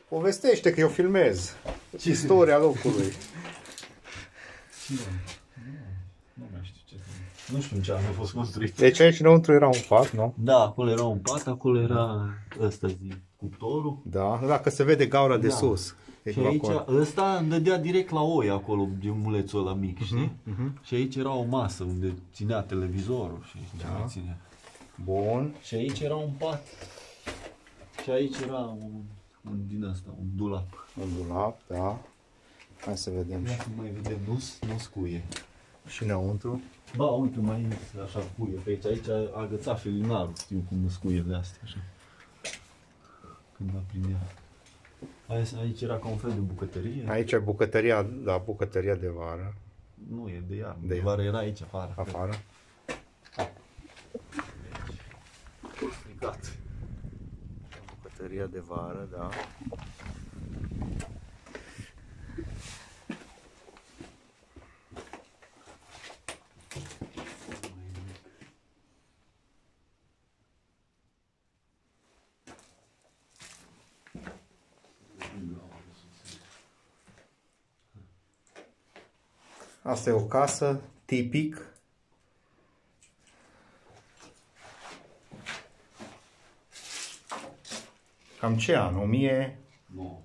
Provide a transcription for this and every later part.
Povestește că eu filmez. Istoria locului. Nu mai știu ce. Nu știu în ce an a fost construit. Deci aici înăuntru era un pat, nu? Da, acolo era un pat, acolo era ăsta zi, cuptorul. Da, dacă se vede gaura de Da. sus. Și aici, ăsta îmi dădea direct la oi acolo, de mulețul ăla mic, știi? Și aici era o masă unde ținea televizorul și ce mai ținea. Bun. Și aici era un pat. Și aici era un din asta, un dulap. Un dulap, da. Hai să vedem Ia să mai vedem, nu scuie. și înăuntru. Ba, uite, mai e așa cuie pe aici. Aici a agățat felinarul, știu cum scuiele astea, așa. Când aprindea. Aici era ca un fel de bucătărie. Aici e bucătăria, da, bucătăria de vară. Nu, e de iarnă. De De vară era aici, afară. Afară. Stricat. Bucătăria de vară, da. Asta e o casă tipic. Cam ce an? 1000? Nu,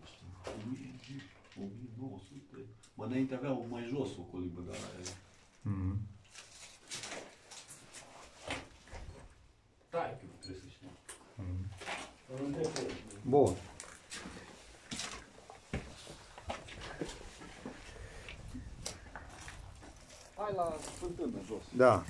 1900. Bă, înainte aveau mai jos o colibăgare aia. Stai că trebuie să știu. Bun. Hai la fântână jos. Da.